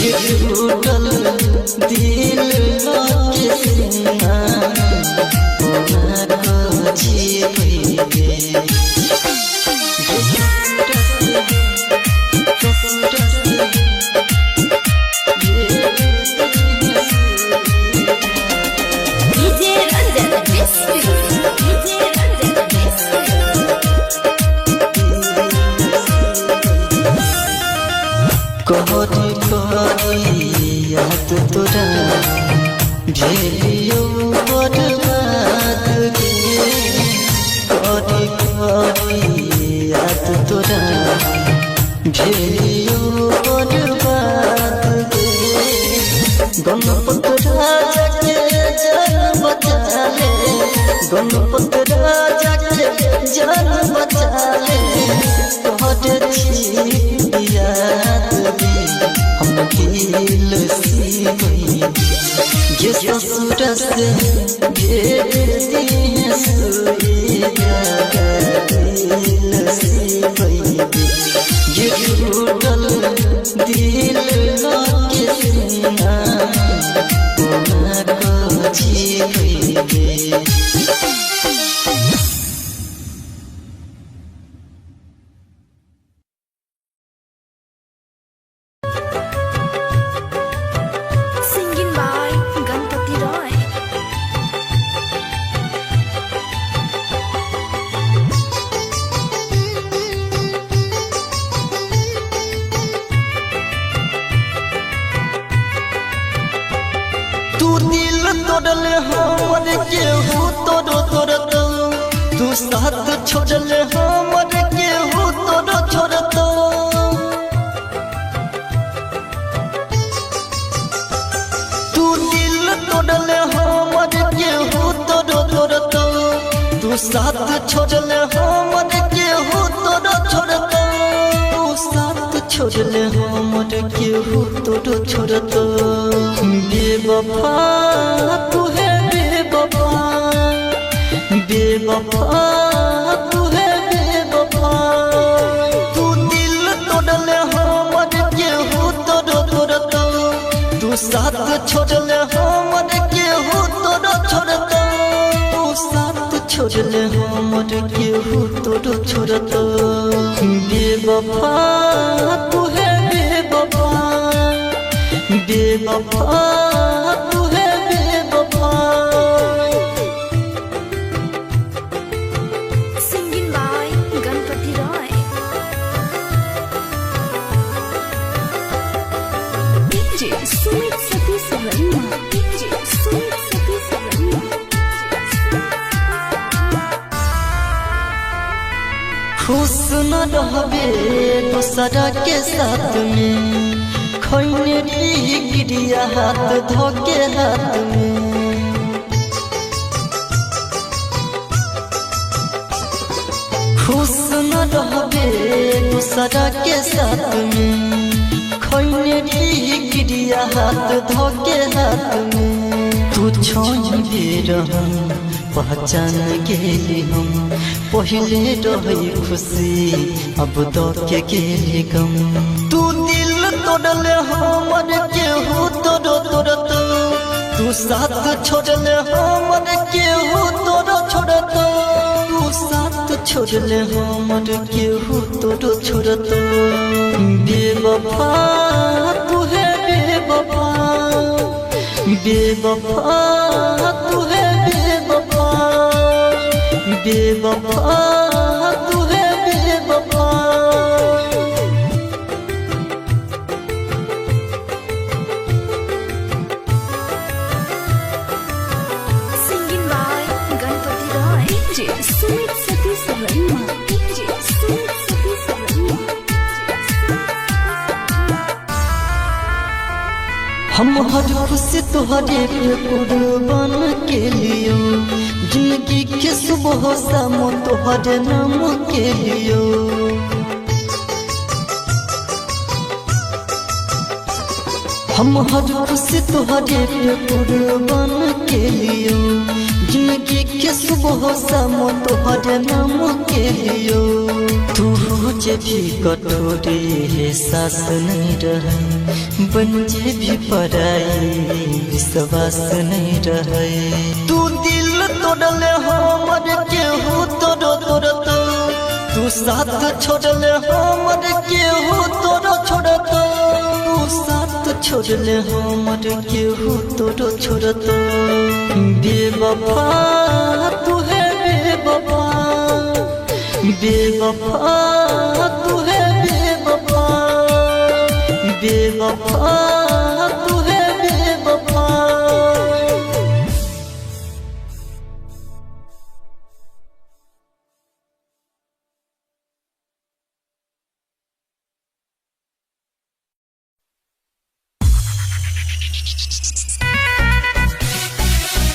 [SPEAKER 3] ये टूटल दिल के सीना को जीवे कहरी कहरी याद तोरा भेलियो बर्बाद के कहरी कहरी याद तोरा भेलियो बर्बाद के गणपत राजा के जान बचा ले गणपत राजा के जान बचा ले कहर छी याद हम दिल से बही ये ससुर से भेज दी है सुविधा दिल से बही ये टूटल दिल के सीना को जीवे तोड़ले हमर केहू तोड़ तोड़ तो तू साथ छोड़ले हमर केहू तोड़ छोड़ तो तू दिल तोड़ले हमर केहू तोड़ तोड़ तो तू साथ छोड़ले हमर केहू तोड़ छोड़ तो तू साथ छोड़ले हमर केहू तोड़ छोड़ तो बेवफा तू है बेवफा बेवफा तू है बेवफा तू दिल तोड़ले हमर केहू तोड़ तोड़ तो तू साथ छोड़ले हमर केहू तोड़ छोड़ तो तू साथ छोड़ले हमर केहू तोड़ छोड़ तो बेवफा तू है बेवफा बेवफा तू है बेवफा
[SPEAKER 1] Singing by Ganpati Roy.
[SPEAKER 5] DJ Sumit Satish Verma. DJ Sumit Satish Verma.
[SPEAKER 3] खुश न रहबे दूसरा के साथ में खैने गिरिया हाथ धोके हाथ में खुश न रहबे दूसरा के साथ में खैने गिरिया हाथ धोके हाथ में तू छोड़ भी रहम पहचान गेली हम पहले रही खुशी अब दो के गेली गम तू दिल तोड़ले हमर केहू तोड़ तोड़ तो तू साथ छोड़ले हमर केहू तोड़ छोड़ तो तू साथ छोड़ले हमर केहू तोड़ छोड़ तो बेवफा तू है बेवफा बेवफा तू है बेवफा बेवफा तू है बेवफा
[SPEAKER 1] Singing by Ganpati Roy.
[SPEAKER 5] DJ Sumit Satish Verma. DJ Sumit Satish Verma.
[SPEAKER 3] हम हर खुशी तुहरे पे कुर्बान के लियो जिंदगी के सुबह शाम तुहरे नाम के लियो हम हर खुशी तुहरे पे कुर्बान के लियो जिंदगी के सुबह शाम तुहरे नाम के लियो तू जे भी कटोरे है सास नहीं रहे बन जे भी पराई विश्वास नहीं रहे तू दिल तोड़ले हमर केहू तोड़ तोड़ तो तू साथ छोड़ले हमर केहू तोड़ छोड़ तो तू साथ छोड़ले हमर केहू तोड़ छोड़ तो बेवफा तू है बेवफा बेवफा तू है बेवफा बेवफा तू है बेवफा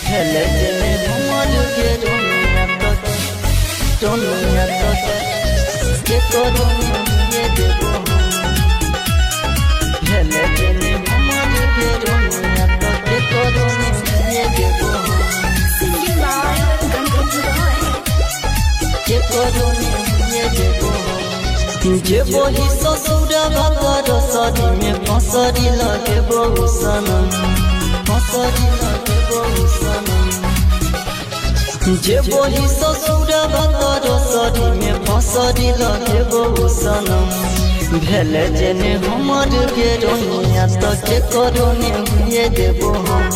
[SPEAKER 3] हेले जने हमर के रोनिया तो के करो ये देबो हेले जने हमर के रोनिया तो के करो ये देबो
[SPEAKER 1] Singing by Ganpati Roy.
[SPEAKER 3] के करो ये देबो जे वही ससुरवा कर सरी में फसरी लगे बहु सनम फसरी लगे बहु सनम जे वही ससुरवा कर सरी में फसरी लगे बहु सनम भेले जेने हमर के रोनिया तो के करो ने हुए देबो हम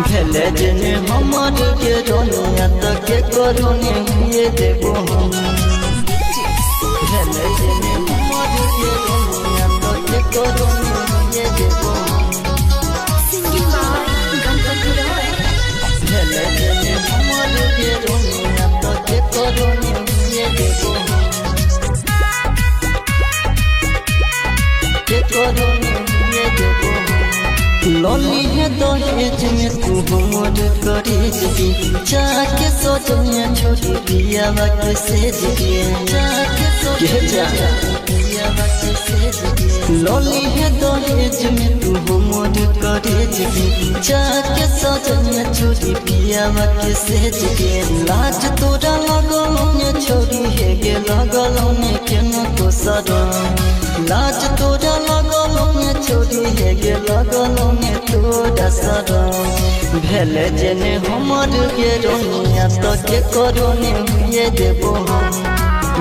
[SPEAKER 3] भेले जेने हमर के रोनिया तो के करो ने हुए देबो हम भेले जेने हमर के रोनिया तो के करो ने हुए देबो हम
[SPEAKER 1] Singing by Ganpati Roy.
[SPEAKER 3] Lolly है दहेज में तू हमर करेज दी जाके सजनिया छोड़ी पिया के सेज दिए जाके सजनिया पिया के सेज दिए लौली है दहेज में तू हमर करेज दी जाके सजनिया छोड़ी पिया के सेज दिए लाज तोरा लगल में छोड़ी है गे लगल में केना को सदन लाज तोरा लगल में छोड़ी है गे लगल में तोरा सदन भेले जेने हमर गे रोनिया तो के करोने हुए देबो हम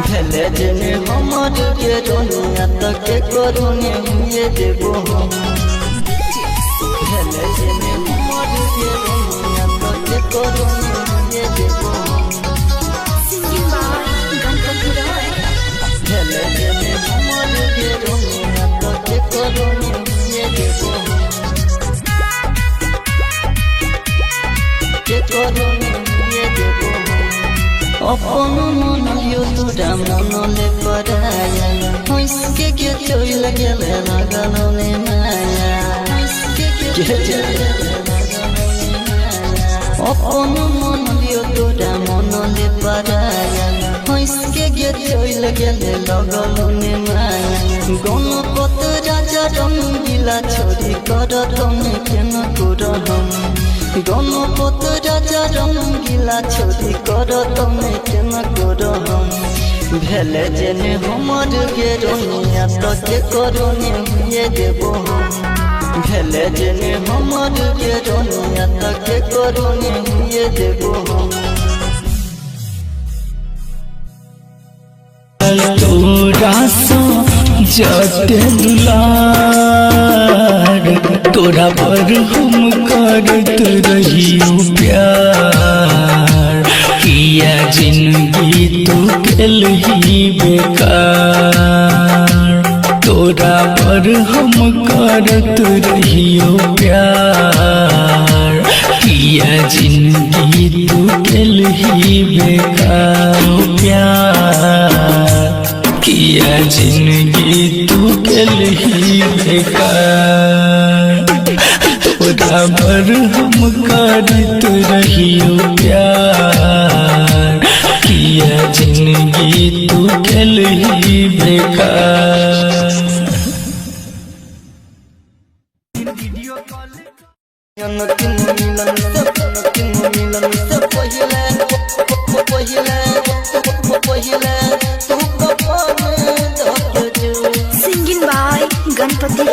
[SPEAKER 3] भेले जेने हमर गे रोनिया तो के करोने हुए देबो हम भेले जेने हमर गे रोनिया तो के करोने हुए देबो हम भेले जेने हमर गे रोनिया तो के करोने हुए देबो हम अपन मन लियो तोरा मन ले पराया हंसके के चोई लगे लगल ने माया हंसके के अपन मन लियो तोरा मन ले पराया हंसके के चोई लगे लगल ने माया गणपत राजा रंगीला छोरी करत में केना करम गणपत राजा रंगीला छोरी करत में केना करम भेले जेने हमर गे रोनिया तो के करोने हुए देबो हम भेले जेने हमर गे रोनिया तो के करोने हुए देबो हम
[SPEAKER 4] तोरा सो जते दुलार तोरा पर हम करत रहियो प्यार किया जिंदगी तू केलही बेकार तोरा पर हम करत रहियो प्यार किया जिंदगी तू केलही बेकार प्यार किया जिंदगी तू केलही बेकार तोरा पर हम करत रहियो प्यार किया जिंदगी तू केलही बेकार
[SPEAKER 5] Singing by Ganpati.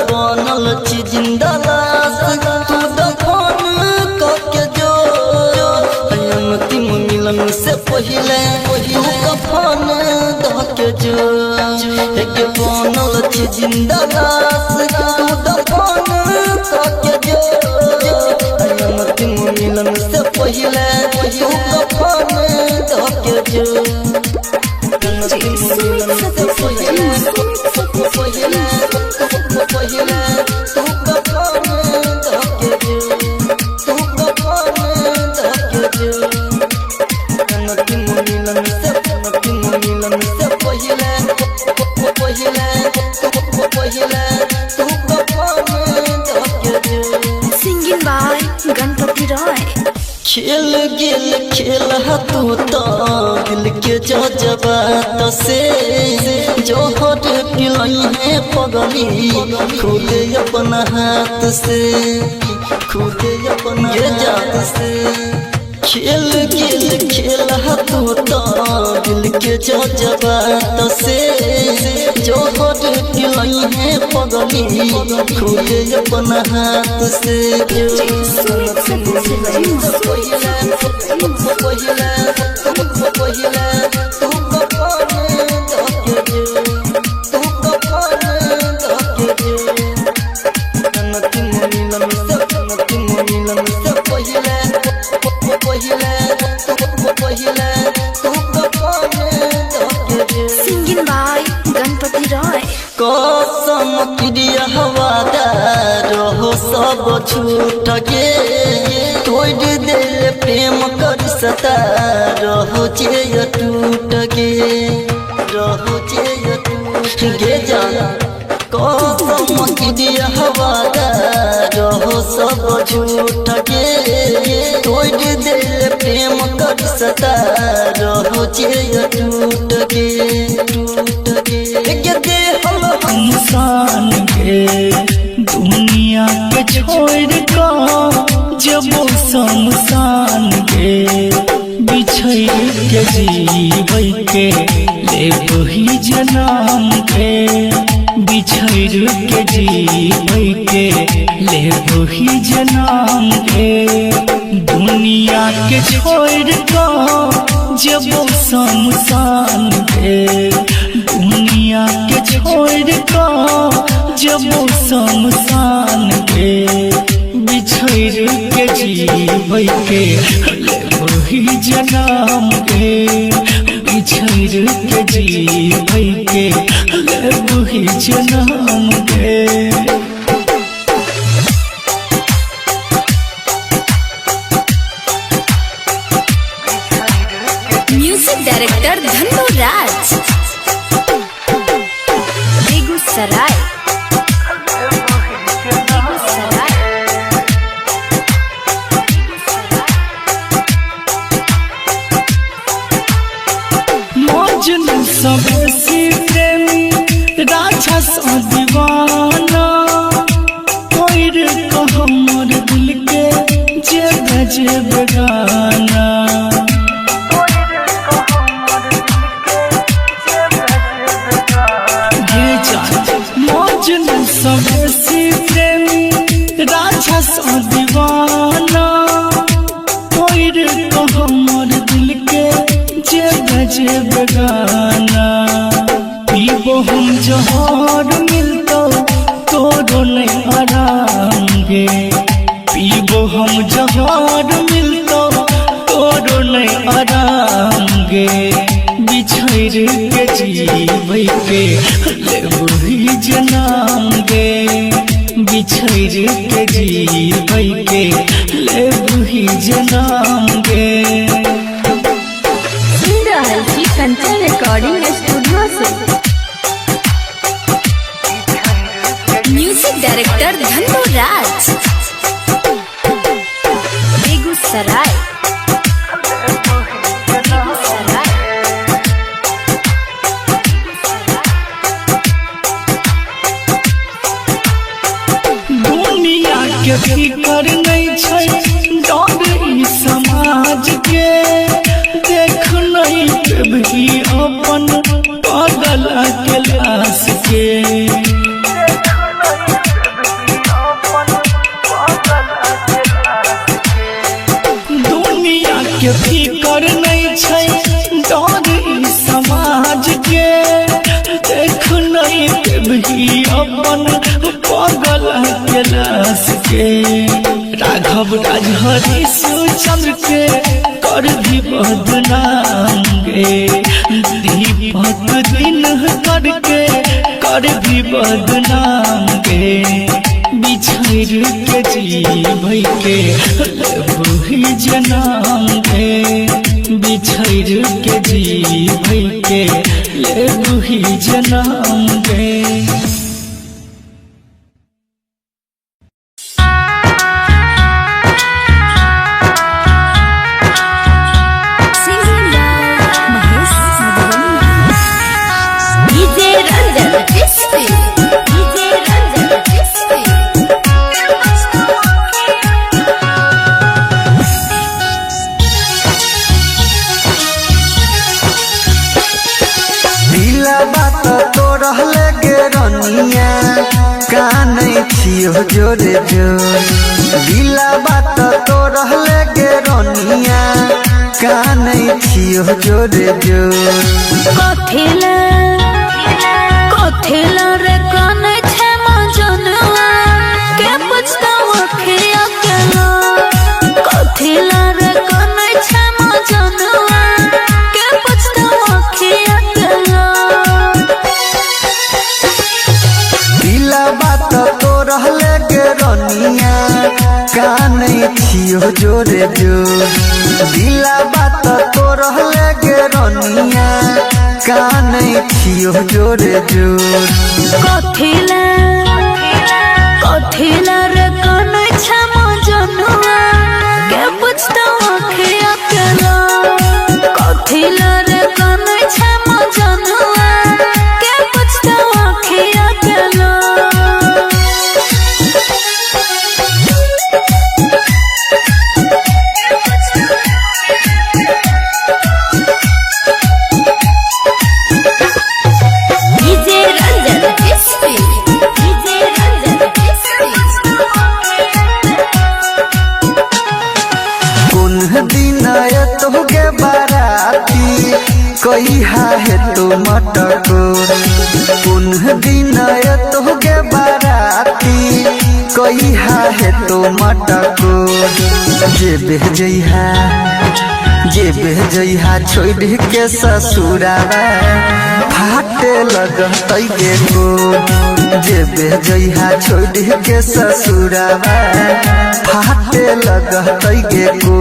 [SPEAKER 3] बनल छी जिंदा लाश तू दफन करके जो अंतिम मिलन से पहले तू कफन धके जो एक बनल छी जिंदा लाश तू दफन करके जो अंतिम मिलन से पहले तू कफन धके जो अंतिम मिलन से पहले
[SPEAKER 5] Singing by Ganpati Roy.
[SPEAKER 3] खेल गेल खेल तू तो दिल के जज्बात से जो हट पिलाई है पगली खुद अपना हाथ से खुद अपना जात से खेल गेल खेल तू तो दिल के जज्बात से जो हट पिलाई है पगली खुद अपना हाथ से
[SPEAKER 5] Singing by Ganpati Roy.
[SPEAKER 3] कसम क्रिया हवादार हो सब छूट गे तोड़ दिल प्रेम कर सता रहो जे टूट गे रहो जे टूट गे जाना कसम क्रिया हवादार सब झूठ के तोड़ दिल प्रेम कर सता रहो जे टूट के दे हम
[SPEAKER 4] इंसान के दुनिया के छोड़ कर जब शमशान के बिछड़ के जीवै के ले वही जन्म के बिछड़ के जीवै के ले वही जन्म के दुनिया के छोड़ कर जब शमशान के दुनिया के छोड़ कर जब शमशान के बिछड़ के जीवै के ले वही जन्म के बिछड़ के जीवै के ले वही जन्म के
[SPEAKER 1] म्यूजिक डायरेक्टर धन्नो राज, बेगूसराय।
[SPEAKER 4] मजनू सबसे प्रेमी राजा सा दीवाना कोई रे हमर दिल के जे बेगाना मजनू सबसे प्रेमी राजा सा दीवाना कोई रे हमर दिल के जे बेगाना पीबो हम जहर मिलतो तोरो नहीं आराम गे पीबो हम जहर मिलतो तोरो नहीं आराम गे बिछड़ के जीवै के ले वही जन्म गे बिछड़ के जीवै के ले वही जन्म गे
[SPEAKER 1] कंचन रिकॉर्डिंग स्टूडियो से म्यूजिक डायरेक्टर धन्नो राज, बेगूसराय।
[SPEAKER 4] दुनिया के फिकर नहीं छै डर ई समाज के देख नहीं भी अपन पागल के लाश के दुनिया के फिकर नहीं छै डर ई समाज के देख नहीं भी अपन पागल के लाश के राघव राजहरी चंद्र के कर भी बदनाम गे दीपक दिन करके कर भी बदनाम गे बिछड़ के जीवै के वही जन्म गे बिछड़ के जीवै के ले वही जन्म गे
[SPEAKER 2] जोरे जोर दिला बात तो रहले गे रोनिया कानै छियो जोरे जोर
[SPEAKER 1] कथिला रे कानै छै मजनुआ के पुछतावा खिया केला कथिला रे कानै छै मजनुआ के पुछतावा खिया केला
[SPEAKER 2] दिला बात तो रहले गे रोनिया कानै छियो जोरे जोर दिला बात तो रहले गे रोनिया कानै छियो जोरे जोर
[SPEAKER 1] कथिला रे कानै छै
[SPEAKER 2] कोई है तो मटको उन दिन तोगे बाराती कोई है तो मटको जे बेजइहा छोड़ के ससुरावा फाटे लगतै गे को जे बेजइहा छोड़ के ससुरावा फाटे लगतै गे को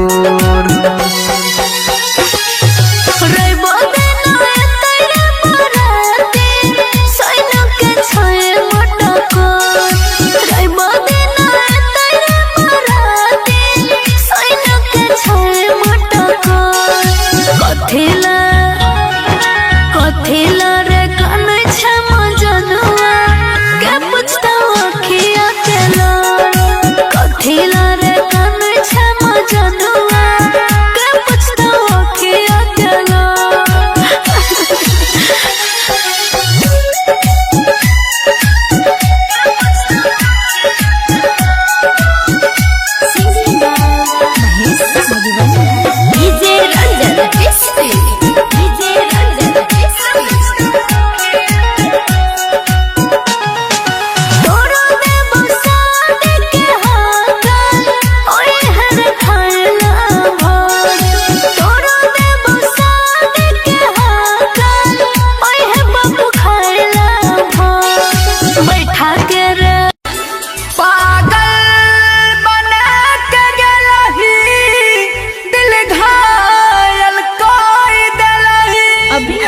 [SPEAKER 1] कथिला रे कान छम जनुआ के पुछता अखिया के लोर कथिला रे कान छम जनुआ के पुछता अखिया के लोर सिंगिंग महेश डीजे रंजन किस्ती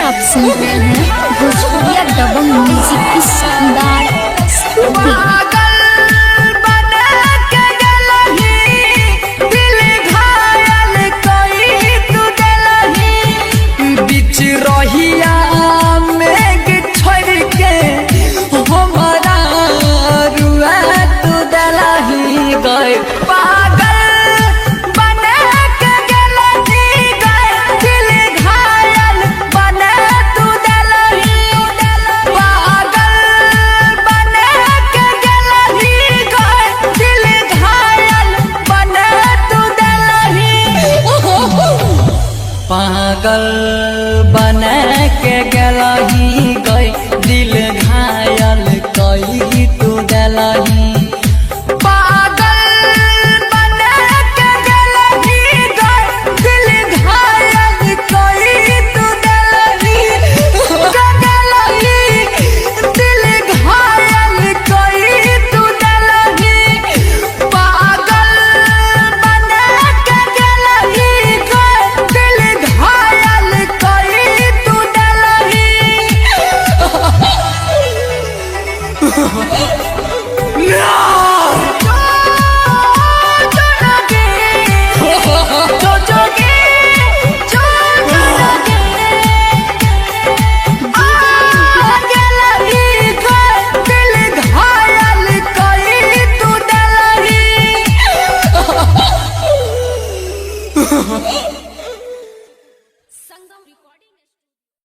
[SPEAKER 5] आप सुन रहे हैं भोजपुरिया डबल म्यूजिक की शानदार स्तुति।
[SPEAKER 3] पागल बना के गलही गई दिल घायल कई तू दलही पागल बना के गलही गई दिल घायल कई तू दलही दिल घायल कई तू दलही पागल बना के गलही गई दिल घायल कई तू दलही